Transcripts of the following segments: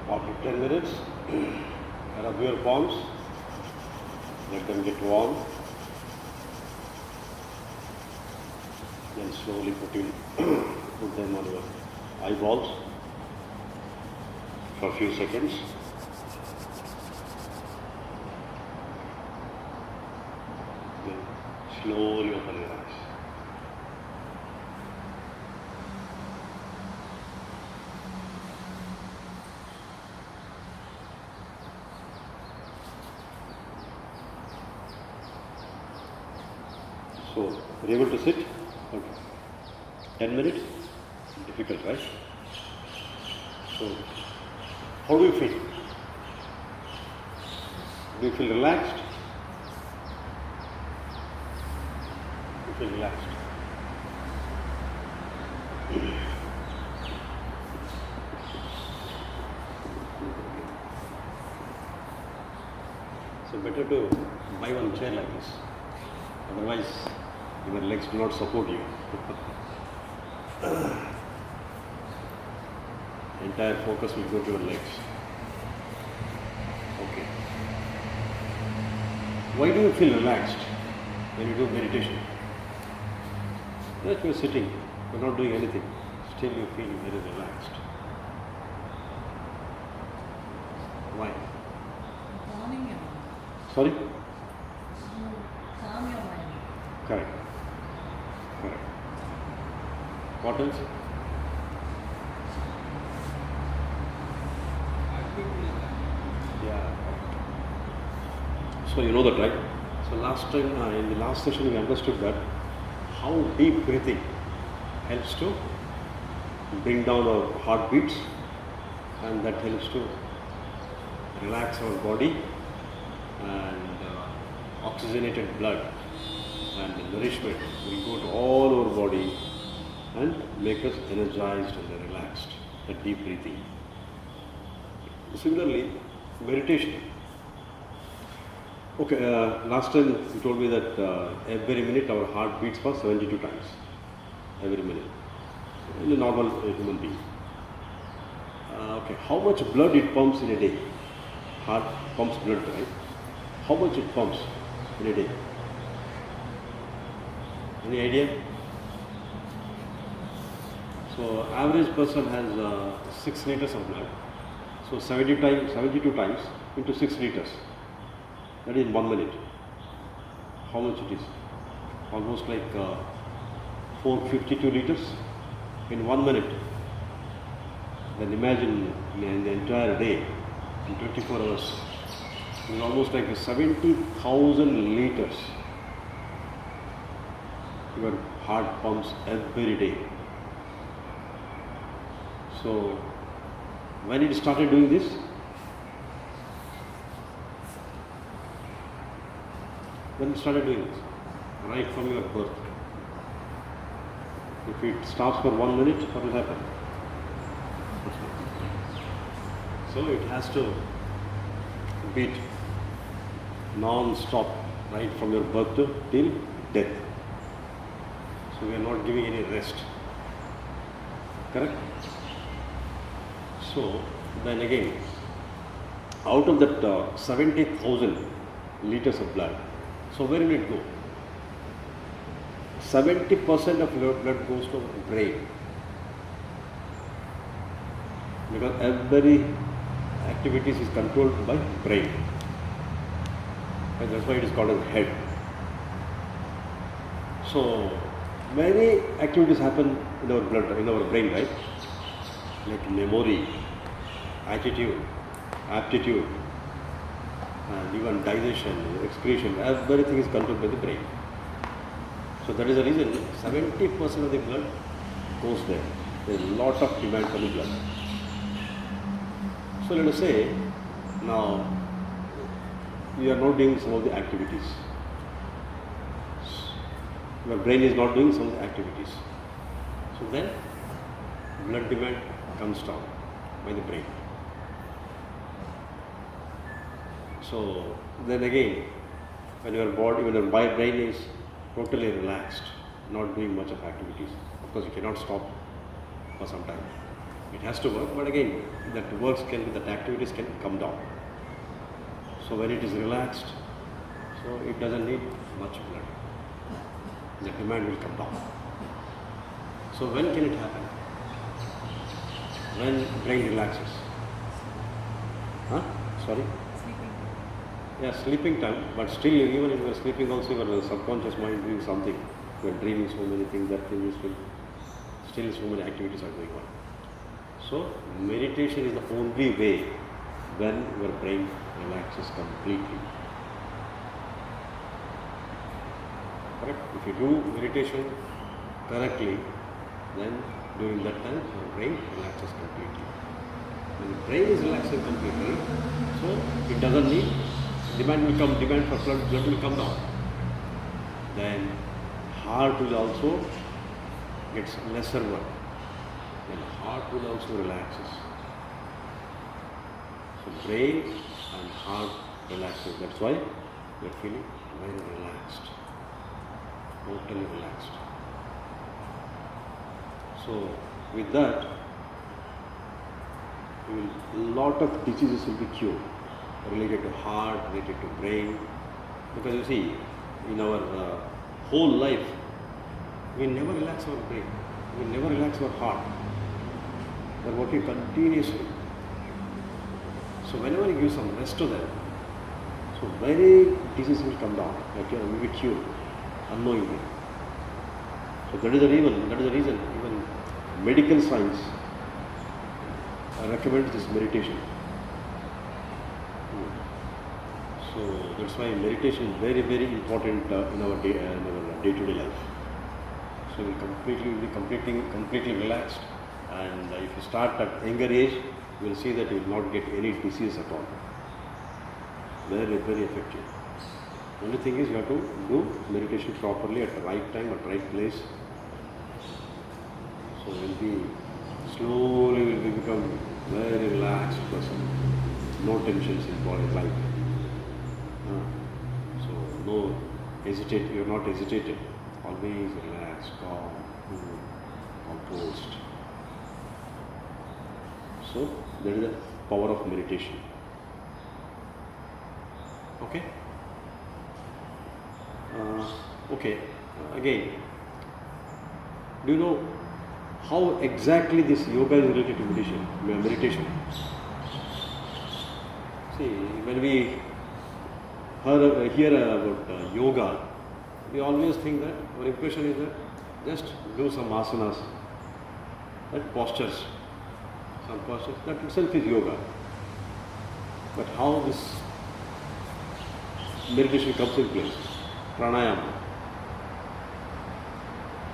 After 10 minutes, rub your palms, let them get warm, then slowly put them on your eyeballs for a few seconds. Then slowly open your eyes. So, are you able to sit? Okay. 10 minutes? Difficult, right? So, how do you feel? Do you feel relaxed? You feel relaxed. So, better to buy one chair like this. Otherwise, your legs do not support you. Entire focus will go to your legs. Okay. Why do you feel relaxed when you do meditation? Just you're sitting, you're not doing anything. Still you feel very relaxed. Why? Sorry? Calm your mind. Correct. Correct. What else? Yeah. So you know that, right? So last time, in the last session, we understood that how deep breathing helps to bring down our heartbeats, and that helps to relax our body, and oxygenated blood and nourishment will go to all our body and make us energized and relaxed. The deep breathing. Similarly, meditation. Okay, last time you told me that every minute our heart beats for 72 times. Every minute. In a normal human being. Okay, how much blood it pumps in a day? Heart pumps blood, right? How much it pumps in a day? Any idea? So average person has 6 liters of blood. So 72 times into 6 liters. That is in 1 minute. How much it is? Almost like 452 liters in 1 minute. Then imagine in the entire day, in 24 hours, it's almost like 70,000 liters. Your heart pumps every day. So when it started doing this? When it started doing this? Right from your birth. If it stops for 1 minute, what will happen? So it has to beat non-stop, right from your birth to till death. So we are not giving any rest. Correct? So then again, out of that 70,000 liters of blood, so where will it go? 70% of your blood goes to the brain. Because every activities is controlled by brain. And that's why it is called as head. So many activities happen in our blood, in our brain, right? Like memory, attitude, aptitude, and even digestion, excretion, everything is controlled by the brain. So that is the reason 70% of the blood goes there. There is a lot of demand for the blood. So let us say now you are not doing some of the activities. Your brain is not doing some of the activities. So then blood demand comes down by the brain. So then again, when your body, when your brain is totally relaxed, not doing much of activities, of course you cannot stop for some time. It has to work, but again, that activities can come down. So when it is relaxed, so it doesn't need much blood. The demand will come down. So when can it happen? When brain relaxes. Huh? Sorry? Yeah, sleeping time, but still even if you are sleeping also your subconscious mind doing something. You are dreaming so many things, that thing is still so many activities are going on. So meditation is the only way when your brain relaxes completely. Correct? If you do meditation correctly, then during that time your brain relaxes completely. When the brain is relaxing completely, so it doesn't need demand for blood will come down. Then heart will also gets lesser work. Then heart will also relaxes. So brain and heart relaxes. That's why you're feeling very relaxed. Totally relaxed. So with that, a lot of diseases will be cured related to heart, related to brain. Because you see, in our whole life, we never relax our brain, we never relax our heart. They are working continuously. So whenever you give some rest to them, So many diseases will come down, okay, and will be cured unknowingly. So that is the reason even medical science recommends this meditation. So that's why meditation is very, very important in our day-to-day life. So we'll be completely relaxed, and if you start at younger age, you will see that you will not get any disease at all. Very, very effective. Only thing is you have to do meditation properly at the right time, at the right place. So slowly become very relaxed person. No tensions in body life. So no hesitate. You are not hesitated. Always relaxed, calm, cool, composed. So that is the power of meditation. Okay. Again, do you know how exactly this yoga is related to meditation? See, when we hear about yoga, we always think that our impression is that just do some asanas, that postures, that itself is yoga. But how this meditation comes in place? Pranayama.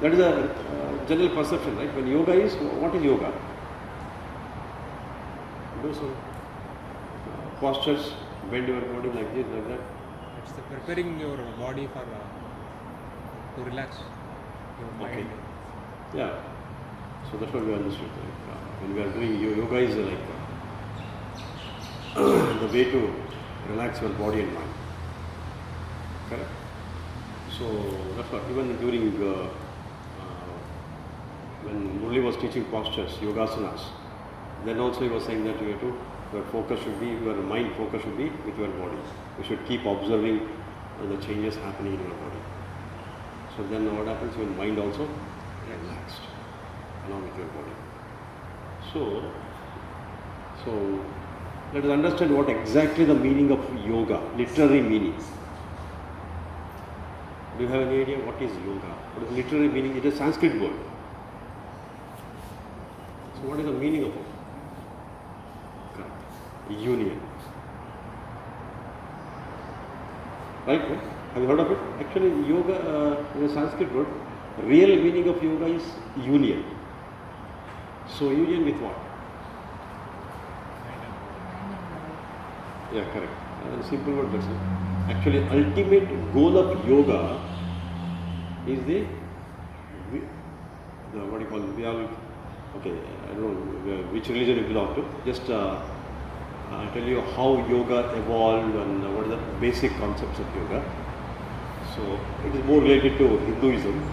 That is a general perception, right? When yoga is, what is yoga? Do some postures, bend your body like this, like that. It's preparing your body for to relax your mind. Okay. Yeah. So that's what we understood. When we are doing yoga is like the way to relax your body and mind. Correct? So that's what, even during when Murli was teaching postures, yogasanas, then also he was saying that your focus should be, your mind focus should be with your body. You should keep observing the changes happening in your body. So then what happens, your mind also relaxed along with your body. So let us understand what exactly the meaning of yoga, literary meaning. Do you have any idea what is yoga? What is literary meaning? It is a Sanskrit word. So what is the meaning of it? Correct. Union. Right? Have you heard of it? Actually, yoga is a Sanskrit word. Real meaning of yoga is union. So union with what? Yeah, correct. Simple word, that's it. Actually, ultimate goal of yoga is the what do you call it? We all, okay, I don't know which religion you belong to. Just I'll tell you how yoga evolved and what are the basic concepts of yoga. So it is more related to Hinduism.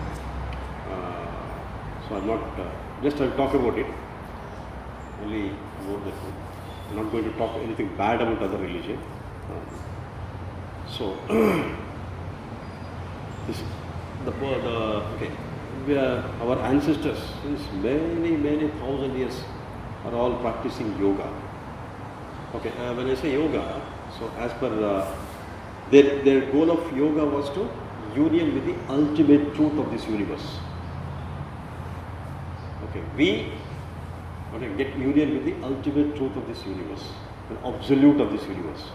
So I'm not, I'll talk about it. Only about that. I'm not going to talk anything bad about other religion. Our ancestors since many thousand years are all practicing yoga. Okay, when I say yoga, so as per their goal of yoga was to union with the ultimate truth of this universe. Okay, we want to get union with the ultimate truth of this universe, the absolute of this universe.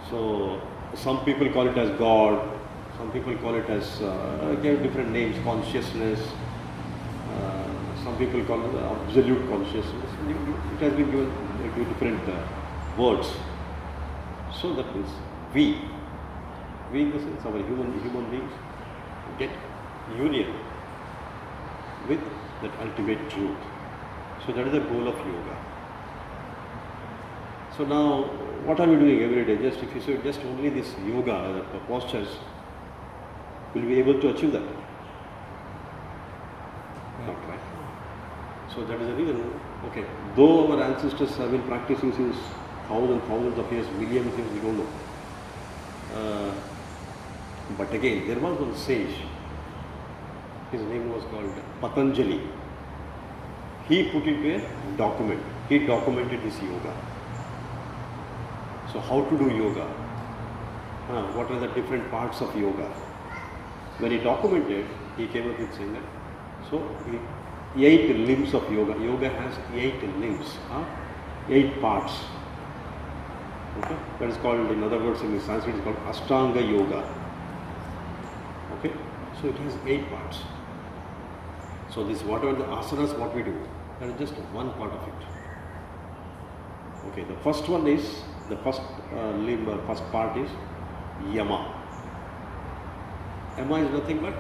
So some people call it as God, some people call it as give different names, consciousness. Some people call it absolute consciousness. It has been given different words. So that means we in the sense our human beings get union with that ultimate truth. So that is the goal of yoga. So now, what are we doing every day? If you say just only this yoga, the postures, will be able to achieve that? Not right. So that is the reason. Okay, though our ancestors have been practicing since thousands of years, millions of years, we don't know. But again, there was one sage. His name was called Patanjali. He put it to a document. He documented this yoga. So how to do yoga? what are the different parts of yoga. When he documented, he came up with saying that, so 8 limbs of yoga. Yoga has 8 limbs, 8 parts. Okay? That is called, in other words, in the Sanskrit, it's called Ashtanga Yoga. Okay? So it has 8 parts. So this, whatever the asanas, what we do, that is just one part of it. Okay, the first one is, the first limb, first part is Yama. Yama is nothing but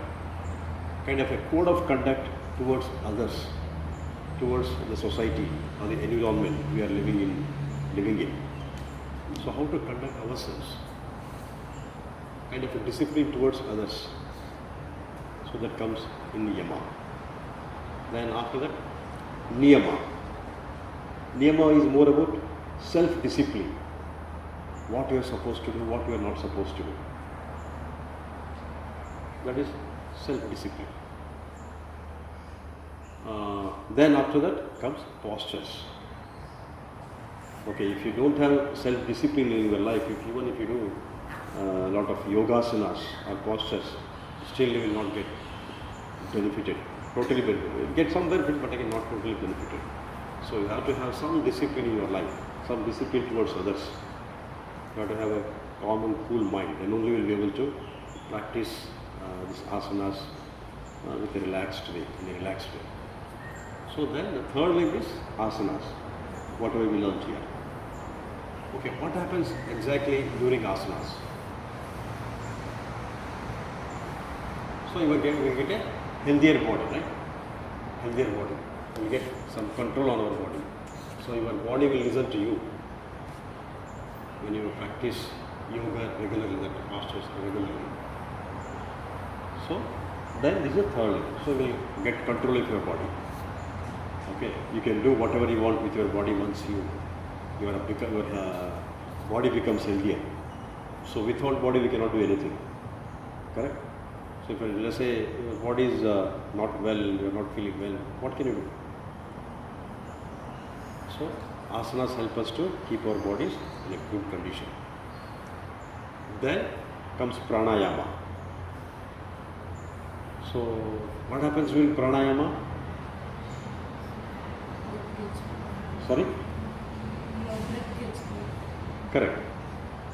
kind of a code of conduct towards others, towards the society or the environment we are living in. So how to conduct ourselves, kind of a discipline towards others. So that comes in Yama. Then after that, Niyama. Niyama is more about self-discipline. What you are supposed to do, what you are not supposed to do. That is self-discipline. Then after that comes postures. Okay, if you don't have self-discipline in your life, even if you do a lot of yogasanas or postures, still you will not get benefited, totally benefited. Get some benefit, but again not totally benefited. So you have to have some discipline in your life, some discipline towards others. You have to have a calm and cool mind, and only will be able to practice these asanas with a relaxed way, in a relaxed way. So then the third limb is asanas, whatever we learned here. Okay, what happens exactly during asanas? So you will get a healthier body, right? Healthier body. You will get some control on our body. So your body will listen to you when you practice yoga regularly, that postures regularly. So then this is the third limb. So you will get control of your body. Okay, you can do whatever you want with your body once your body becomes healthier. So without body we cannot do anything. Correct? So if let's say your body is not well, you are not feeling well, what can you do? So asanas help us to keep our bodies in a good condition. Then comes pranayama. So what happens during pranayama? Sorry? Correct.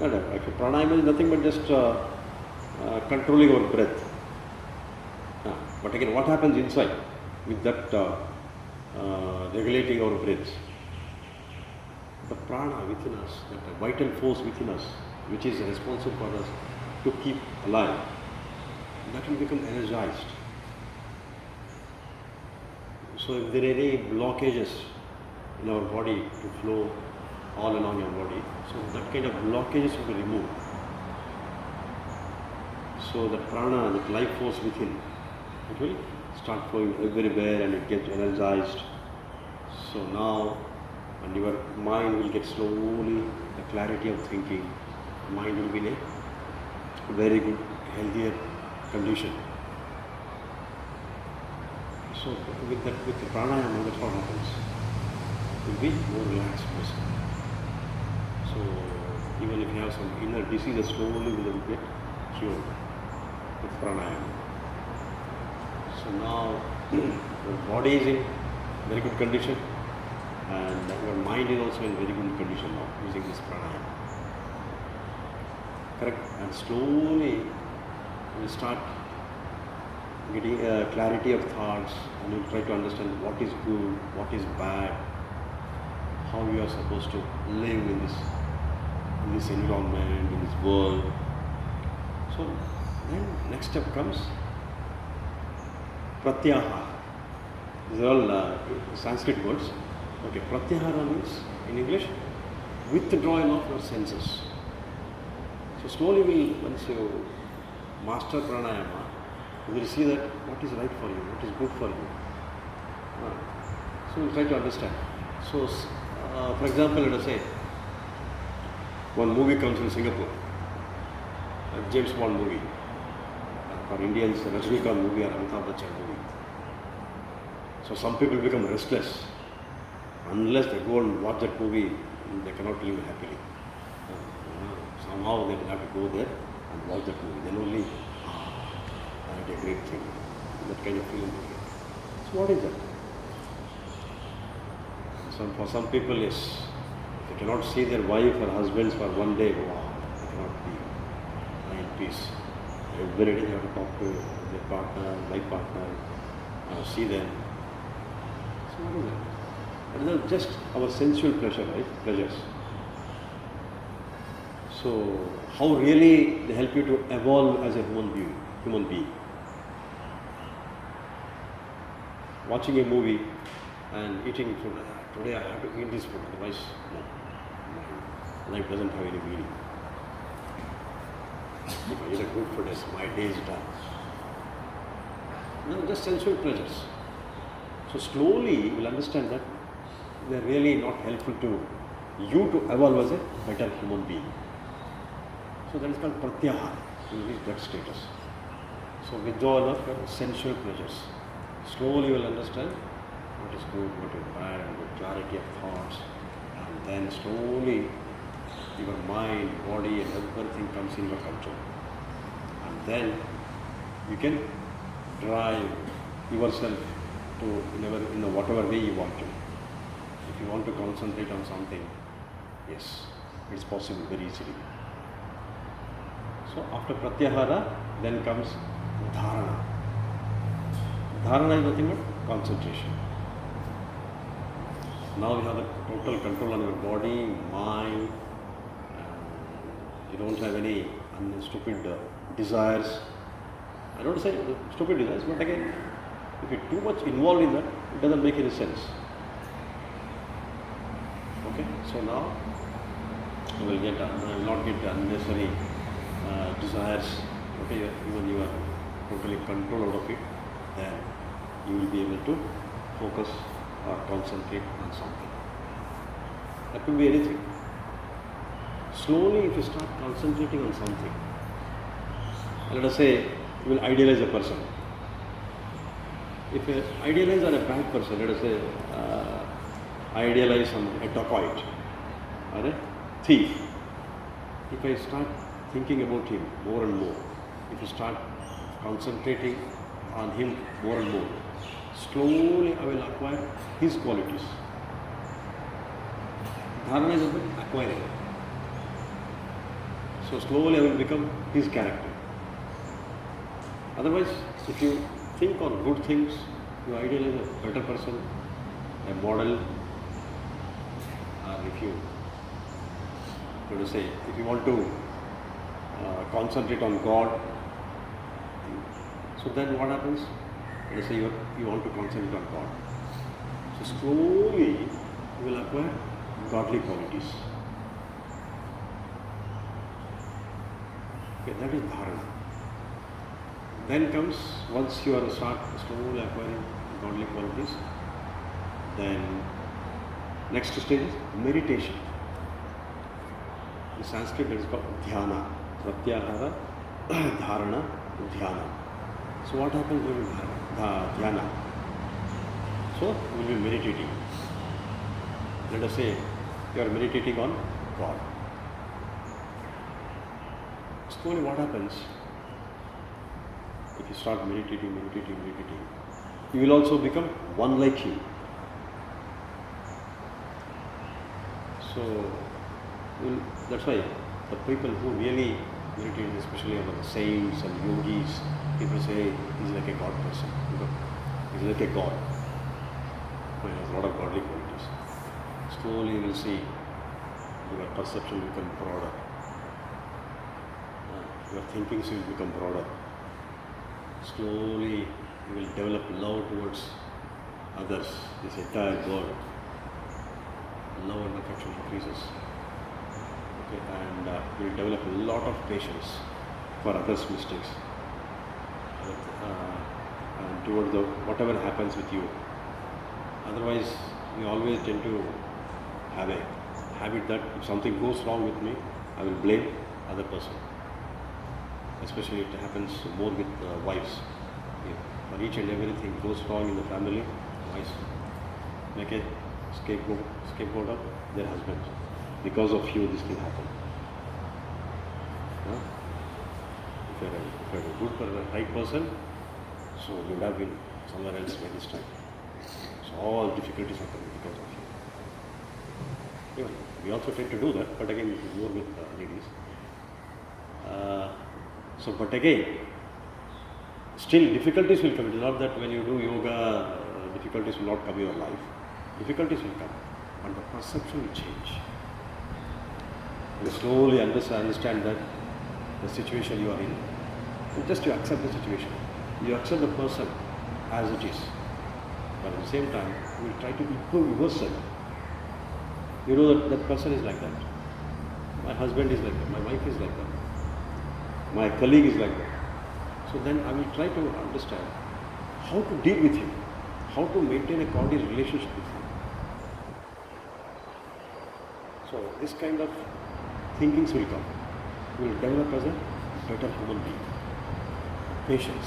Okay. Pranayama is nothing but just controlling our breath. But again, what happens inside with that regulating our breath? The prana within us, that vital force within us, which is responsible for us to keep alive, that will become energized. So if there are any blockages in our body to flow all along your body, so that kind of blockages will be removed. So the prana, that life force within, it will start flowing everywhere and it gets energized. So now, and your mind will get slowly the clarity of thinking. Mind will be in a very good, healthier condition. So with the pranayama, that's what happens. You'll be more relaxed person. So even if you have some inner diseases, slowly will get cured with pranayama. So now your body is in very good condition and your mind is also in very good condition now using this pranayama. Correct? And slowly you will start getting a clarity of thoughts and you try to understand what is good, what is bad, how you are supposed to live in this environment, in this world. So then next step comes pratyahara. These are all Sanskrit words. Okay, pratyahara means in English withdrawal of your senses. So slowly once you master pranayama, you will see that what is right for you, what is good for you. So you try to understand. So for example, let us say one movie comes in Singapore, a James Bond movie. For Indians, a Rajinikanth movie or Amitabh Bachchan movie. So some people become restless. Unless they go and watch that movie, they cannot live happily. Somehow they will have to go there and watch that movie. Then only, I did a great thing. That kind of feeling. So what is that? For some people, yes, they cannot see their wife or husbands for one day. Wow, they cannot be in peace. Every day they have to talk to their partner, life partner, see them. So what is that? And then just our sensual pleasure, right? Pleasures. So how really they help you to evolve as a human being. Watching a movie and eating food. Today I have to eat this food, otherwise no. My life doesn't have any meaning. If I eat a good food, yes, my day is done. No, just sensual pleasures. So slowly you will understand that they are really not helpful to you to evolve as a better human being. So that is called pratyahara. You reach that status. So withdrawal of your sensual pleasures. Slowly you will understand what is good, what is bad, and with clarity of thoughts. And then slowly your mind, body, and everything comes in your control. And then you can drive yourself to in whatever way you want to. If you want to concentrate on something, yes, it's possible very easily. So after pratyahara, then comes dharana. Dharana is nothing but concentration. Now you have the total control on your body, mind. You don't have any stupid desires. I don't say stupid desires, but again, if you're too much involved in that, it doesn't make any sense. Okay, so now you will not get unnecessary desires. Okay, even you are totally controlled out of it, then you will be able to focus or concentrate on something. That could be anything. Slowly, if you start concentrating on something, let us say you will idealize a person. If you idealize on a bad person, let us say I idealize on a dacoit or a thief. If I start thinking about him more and more, if you start concentrating on him more and more, slowly I will acquire his qualities. Dharana is about acquiring. So slowly I will become his character. Otherwise, if you think on good things, you idealize a better person, a model, or if you say, if you want to concentrate on God, so then what happens? Let us say you want to concentrate on God. So slowly you will acquire godly qualities. Okay, that is dharana. Then comes, once you are start slowly acquiring godly qualities, then next stage is meditation. In Sanskrit it is called dhyana. Pratyahara, dharana, dhyana. So what happens during dhyana? So you will be meditating. Let us say you are meditating on God. Slowly what happens? If you start meditating, you will also become one like Him. So that's why the people who really meditate, especially about the saints and yogis, people say he's like a God person. He's like a God. He has a lot of godly qualities. Slowly you will see your perception will become broader. Your thinking will become broader. Slowly you will develop love towards others, this entire world. Love and affection increases. Okay, and you will develop a lot of patience for others' mistakes. And towards whatever happens with you. Otherwise, we always tend to have a habit that if something goes wrong with me, I will blame other person. Especially it happens more with wives. For each and everything goes wrong in the family, wives make a scapegoat of their husbands. Because of you, this will happen. you're a good right person, so you would have been somewhere else by this time. So all difficulties are coming because of you. Even we also tend to do that, but again, it is more with ladies. But again, still difficulties will come. It is not that when you do yoga, difficulties will not come in your life. Difficulties will come, but the perception will change. You slowly understand that the situation you are in. And just you accept the situation. You accept the person as it is. But at the same time, you will try to improve yourself. You know that that person is like that. My husband is like that. My wife is like that. My colleague is like that. So then I will try to understand how to deal with him, how to maintain a cordial relationship with him. So this kind of thinkings will come. We will develop as a better human being. Patience.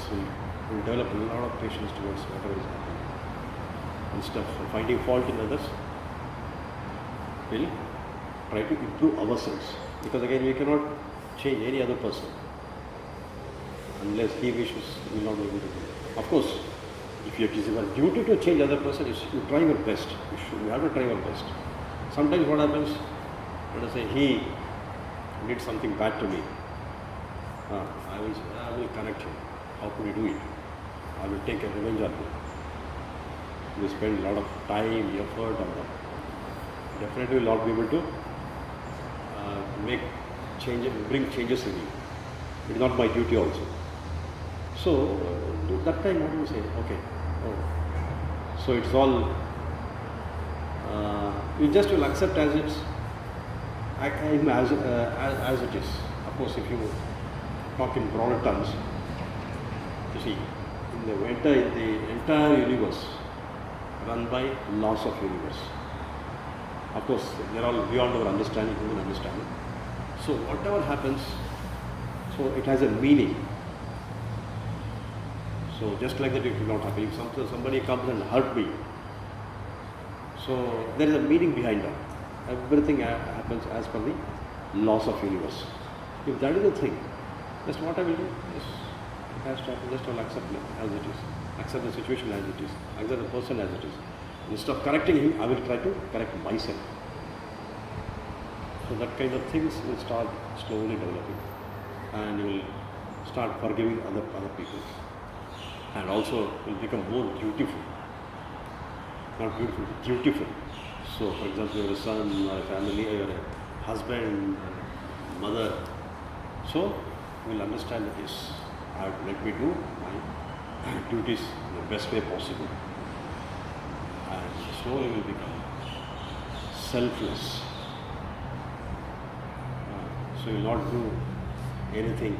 We will develop a lot of patience towards whatever is happening. Instead of finding fault in others, we'll try to improve ourselves. Because again, we cannot change any other person. Unless he wishes, we will not be able to do it. Of course, if it is your duty to change other person, you try your best. You have to try your best. Sometimes what happens, let us say he did something bad to me. I will correct him. How could he do it? I will take a revenge on him. We spend a lot of time, effort on that. Definitely will not be able to make changes, bring changes in you. It is not my duty also. So, that time what do you say? Okay. Oh. So it's all, you just will accept as it's, as it is. Of course, if you talk in broader terms, you see, in the entire universe run by laws of universe. Of course, they are all beyond our understanding, human understanding. So whatever happens, so it has a meaning. So just like that, it will not happen. If somebody comes and hurt me, so there is a meaning behind that. Everything happens as per the laws of universe. If that is the thing, just what I will do, yes, it has to happen. Just I will accept it as it is. Accept the situation as it is. Accept the person as it is. Instead of correcting him, I will try to correct myself. So that kind of things will start slowly developing, and you will start forgiving other people, and also will become more dutiful. Not beautiful, dutiful. So, for example, you have a son or a family, or a husband, mother. So, you will understand that yes, let me do my duties in the best way possible, and slowly will become selfless. So, you will not do anything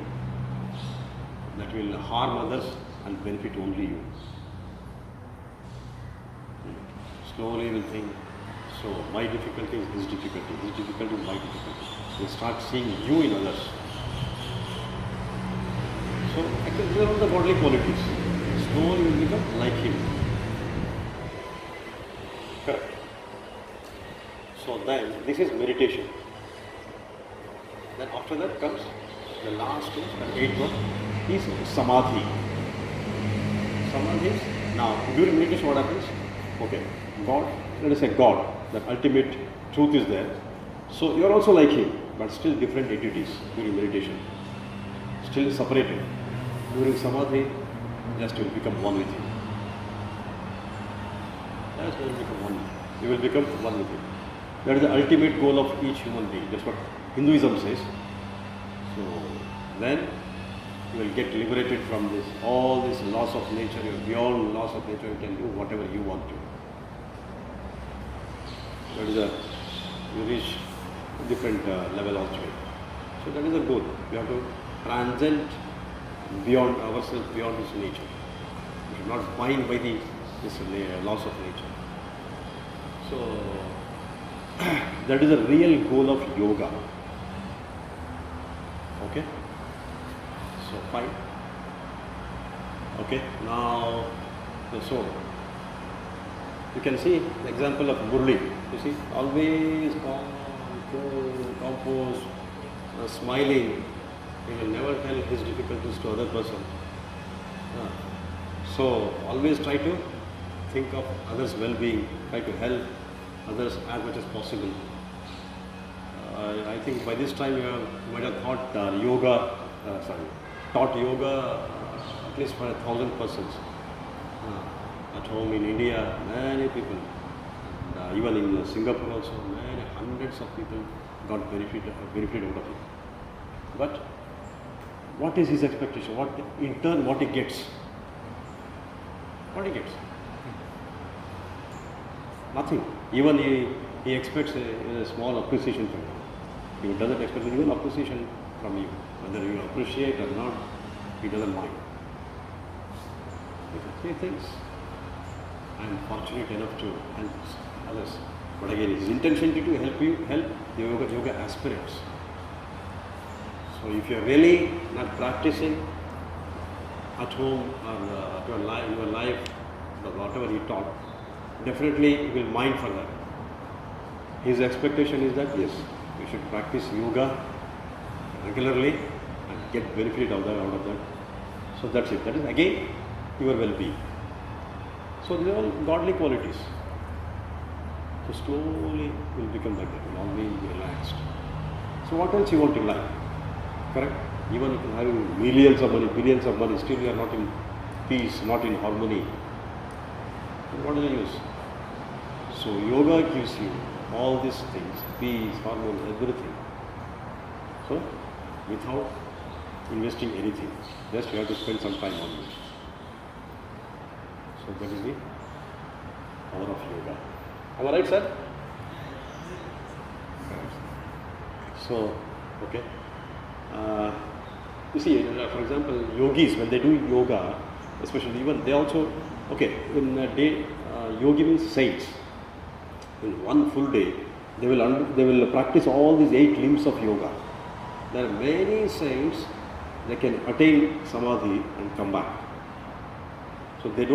that will harm others and benefit only you. Slowly you will think, so my difficulty is this difficulty is my difficulty. You will start seeing you in others. So actually these are all the godly qualities. Slowly you will become like him. Correct. So then this is meditation. Then after that comes the last stage, the eighth one, is samadhi. Samadhi is, now during meditation what happens? Okay, God, let us say God, that ultimate truth is there. So you are also like him, but still different entities during meditation. Still separated. During samadhi, just you will become one with him. Just you will become one with him. You will become one with him. That is the ultimate goal of each human being. That's what Hinduism says. So then you will get liberated from this, all these laws of nature. You are beyond laws of nature. You can do whatever you want to. That is you reach a different level also. So that is the goal. You have to transcend beyond ourselves, beyond this nature. We should not bind by this laws of nature. So that is the real goal of yoga. Okay? So fine. Okay, now the soul. You can see the example of Murli. You see, always calm, cool, composed, smiling. He will never tell his difficulties to other person. Ah. So always try to think of others' well-being, try to help others as much as possible. I think by this time might have thought taught yoga at least for 1,000 persons. At home in India, many people, and, even in Singapore also, many hundreds of people got benefited out of it. But what is his expectation? What in turn what he gets? What he gets? Nothing. Even he expects a small appreciation from you. He doesn't expect even appreciation from you. Whether you appreciate or not, he doesn't mind. He thinks, I am fortunate enough to help others. But again, his intention is to help the yoga aspirants. So if you are really not practicing at home or in your life, whatever he taught, definitely you will mind for that. His expectation is that yes, you should practice yoga regularly and get benefit out of that. So that's it. That is again your well-being. So these are all godly qualities. So slowly will become like that. Will always be relaxed. So what else you want in life? Correct? Even if you have millions of money, billions of money, still you are not in peace, not in harmony. What is the use? So yoga gives you all these things, peace, harmony, everything. So without investing anything, just you have to spend some time on it. So that is the power of yoga. Am I right, sir? So, okay. You see, for example, yogis, when they do yoga, especially even they also, okay, in a day, yogi means saints. In one full day, they will practice all these 8 limbs of yoga. There are many saints, they can attain samadhi and come back. So they don't